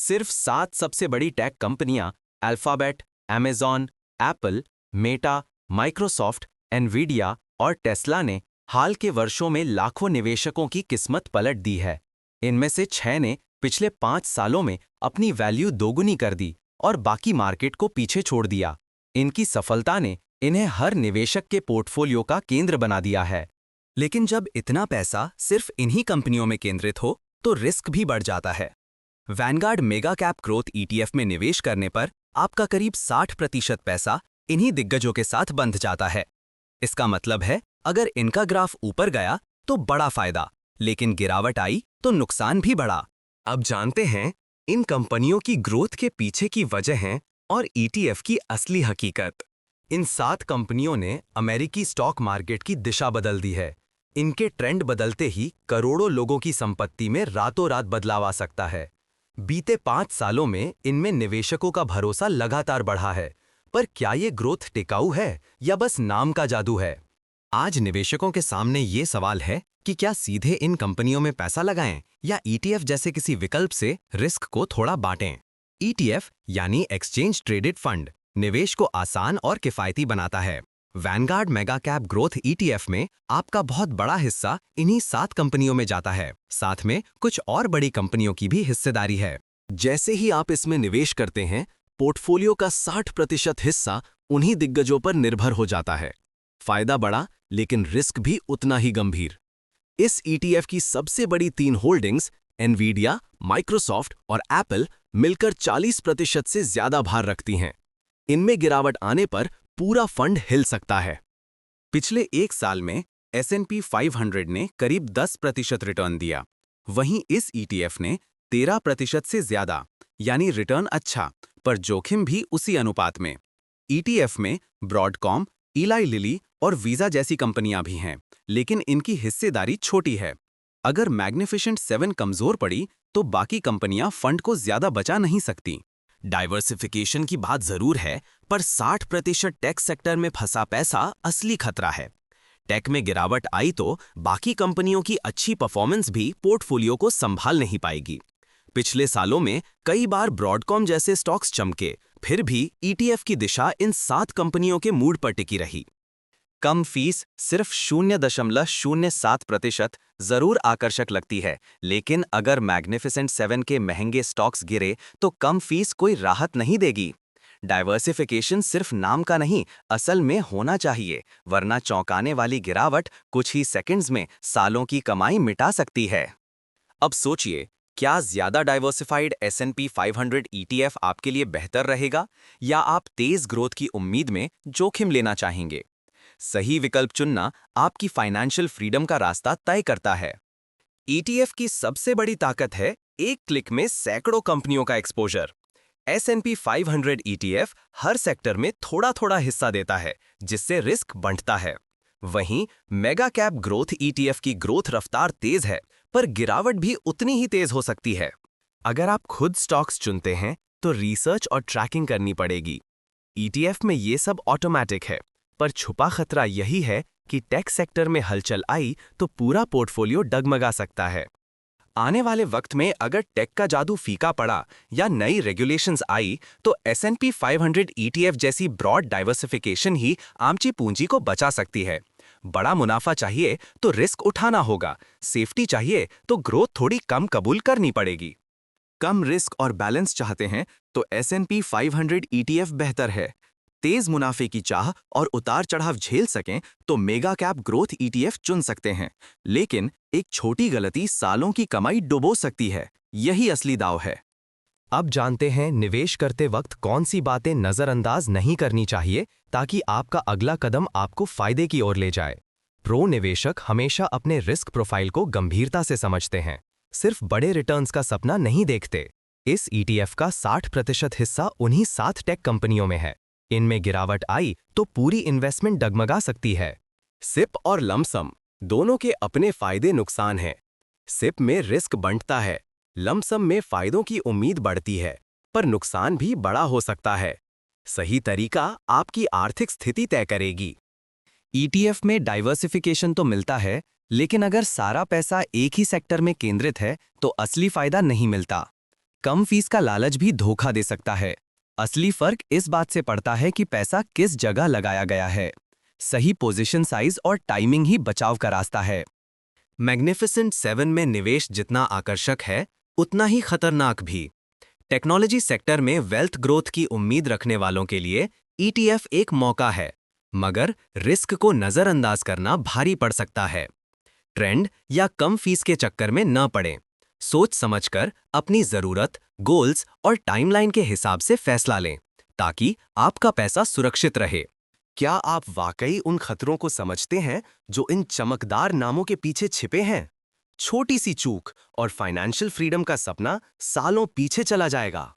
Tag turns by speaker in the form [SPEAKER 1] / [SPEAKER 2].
[SPEAKER 1] सिर्फ 7 सबसे बड़ी टेक कंपनियां alphabet, Amazon, Apple, Meta, Microsoft, Nvidia और टेस्ला ने हाल के वर्षों में लाखों निवेशकों की किस्मत पलट दी है। इनमें से 6 ने पिछले 5 सालों में अपनी वैल्यू दोगुनी कर दी और बाकी मार्केट को पीछे छोड़ दिया। इनकी सफलता ने इन्हें हर निवेशक के पोर्टफोलियो का केंद्र बना दिया है। लेकिन जब इतना पैसा सिर्फ इन्हीं कंपनियों में केंद्रित हो तो रिस्क भी बढ़ जाता है। Vanguard mega cap growth ETF में निवेश करने पर आपका करीब 60% पैसा इन्हीं दिग्गजों के साथ बंध जाता है। इसका मतलब है अगर इनका ग्राफ ऊपर गया तो बड़ा फायदा, लेकिन गिरावट आई तो नुकसान भी बढ़ा। अब जानते हैं इन कंपनियों की ग्रोथ के पीछे की वजहें और ईटीएफ की असली हकीकत। इन 7 कंपनियों ने अमेरिकी स्टॉक मार्केट की दिशा बदल दी है। इनके ट्रेंड बदलते ही करोड़ों लोगों की संपत्ति में रातों रात बदलाव आ सकता है। बीते 5 सालों में इनमें निवेशकों का भरोसा लगातार बढ़ा है, पर क्या ये ग्रोथ टिकाऊ है या बस नाम का जादू है? आज निवेशकों के सामने ये सवाल है कि क्या सीधे इन कंपनियों में पैसा लगाएं या ईटीएफ जैसे किसी विकल्प से रिस्क को थोड़ा बांटें। ईटीएफ यानी एक्सचेंज ट्रेडेड फंड निवेश को आसान और किफायती बनाता है। Vanguard mega cap growth ETF में आपका बहुत बड़ा हिस्सा इन्हीं 7 कंपनियों में जाता है। साथ में कुछ और बड़ी कंपनियों की भी हिस्सेदारी है। जैसे ही आप इसमें निवेश करते हैं, पोर्टफोलियो का 60% हिस्सा उन्हीं दिग्गजों पर निर्भर हो जाता है। फायदा बड़ा, लेकिन रिस्क भी उतना ही गंभीर। इस ईटीएफ की सबसे बड़ी 3 होल्डिंग्स एनवीडिया, माइक्रोसॉफ्ट और एप्पल मिलकर 40% से ज्यादा भार रखती हैं। इनमें गिरावट आने पर पूरा फंड हिल सकता है। पिछले 1 साल में S&P 500 ने करीब 10% रिटर्न दिया। वहीं इस ईटीएफ ने 13% से ज्यादा, यानी रिटर्न अच्छा, पर जोखिम भी उसी अनुपात में। ईटीएफ में ब्रॉडकॉम, इलाई लिली और वीजा जैसी कंपनियां भी हैं, लेकिन इनकी हिस्सेदारी छोटी है। अगर मैग्निफिसेंट 7 कमजोर पड़ी तो बाकी कंपनियां फंड को ज्यादा बचा नहीं सकती। डाइवर्सिफिकेशन की बात जरूर है, पर 60% टेक सेक्टर में फंसा पैसा असली खतरा है। टेक में गिरावट आई तो बाकी कंपनियों की अच्छी परफॉर्मेंस भी पोर्टफोलियो को संभाल नहीं पाएगी। पिछले सालों में कई बार ब्रॉडकॉम जैसे स्टॉक्स चमके, फिर भी ईटीएफ की दिशा इन 7 कंपनियों के मूड पर टिकी रही। कम फीस सिर्फ 0.07% जरूर आकर्षक लगती है, लेकिन अगर मैग्निफिसेंट 7 के महंगे स्टॉक्स गिरे तो कम फीस कोई राहत नहीं देगी। डाइवर्सिफिकेशन सिर्फ नाम का नहीं, असल में होना चाहिए, वरना चौंकाने वाली गिरावट कुछ ही सेकंड्स में सालों की कमाई मिटा सकती है। अब सोचिए, क्या ज्यादा डाइवर्सिफाइड S&P 500 ईटीएफ आपके लिए बेहतर रहेगा, या आप तेज ग्रोथ की उम्मीद में जोखिम लेना चाहेंगे? सही विकल्प चुनना आपकी फाइनेंशियल फ्रीडम का रास्ता तय करता है। ईटीएफ की सबसे बड़ी ताकत है एक क्लिक में सैकड़ों कंपनियों का एक्सपोजर। S&P 500 ईटीएफ हर सेक्टर में थोड़ा थोड़ा हिस्सा देता है, जिससे रिस्क बढ़ता है। वहीं मेगा कैप ग्रोथ ईटीएफ की ग्रोथ रफ्तार तेज है, पर गिरावट भी उतनी ही तेज हो सकती है। अगर आप खुद स्टॉक्स चुनते हैं तो रिसर्च और ट्रैकिंग करनी पड़ेगी। ईटीएफ में ये सब ऑटोमेटिक है, पर छुपा खतरा यही है कि टेक सेक्टर में हलचल आई तो पूरा पोर्टफोलियो डगमगा सकता है। आने वाले वक्त में अगर टेक का जादू फीका पड़ा या नई रेगुलेशंस आई तो S&P 500 ईटीएफ जैसी ब्रॉड डाइवर्सिफिकेशन ही आमची पूंजी को बचा सकती है। बड़ा मुनाफा चाहिए तो रिस्क उठाना होगा, सेफ्टी चाहिए तो ग्रोथ थोड़ी कम कबूल करनी पड़ेगी। कम रिस्क और बैलेंस चाहते हैं तो S&P 500 ईटीएफ बेहतर है। तेज मुनाफे की चाह और उतार चढ़ाव झेल सकें तो मेगा कैप ग्रोथ ईटीएफ चुन सकते हैं, लेकिन एक छोटी गलती सालों की कमाई डुबो सकती है। यही असली दांव है। अब जानते हैं निवेश करते वक्त कौन सी बातें नजरअंदाज नहीं करनी चाहिए ताकि आपका अगला कदम आपको फायदे की ओर ले जाए। प्रो निवेशक हमेशा अपने रिस्क प्रोफाइल को गंभीरता से समझते हैं, सिर्फ बड़े रिटर्न्स का सपना नहीं देखते। इस ईटीएफ का 60% हिस्सा उन्हीं 7 टेक कंपनियों में है। इनमें गिरावट आई तो पूरी इन्वेस्टमेंट डगमगा सकती है। सिप और लमसम दोनों के अपने फायदे नुकसान हैं। सिप में रिस्क बढ़ता है, लमसम में फायदों की उम्मीद बढ़ती है, पर नुकसान भी बड़ा हो सकता है। सही तरीका आपकी आर्थिक स्थिति तय करेगी। ईटीएफ में डाइवर्सिफिकेशन तो मिलता है, लेकिन अगर सारा पैसा एक ही सेक्टर में केंद्रित है तो असली फायदा नहीं मिलता। कम फीस का लालच भी धोखा दे सकता है। असली फर्क इस बात से पड़ता है कि पैसा किस जगह लगाया गया है। सही पोजीशन साइज और टाइमिंग ही बचाव का रास्ता है। मैग्निफिसेंट 7 में निवेश जितना आकर्षक है, उतना ही खतरनाक भी। टेक्नोलॉजी सेक्टर में वेल्थ ग्रोथ की उम्मीद रखने वालों के लिए ईटीएफ एक मौका है, मगर रिस्क को नजरअंदाज करना भारी पड़ सकता है। ट्रेंड या कम फीस के चक्कर में न पड़ें। सोच समझकर अपनी जरूरत, गोल्स और टाइमलाइन के हिसाब से फैसला लें, ताकि आपका पैसा सुरक्षित रहे। क्या आप वाकई उन खतरों को समझते हैं जो इन चमकदार नामों के पीछे छिपे हैं? छोटी सी चूक और फाइनेंशियल फ्रीडम का सपना सालों पीछे चला जाएगा।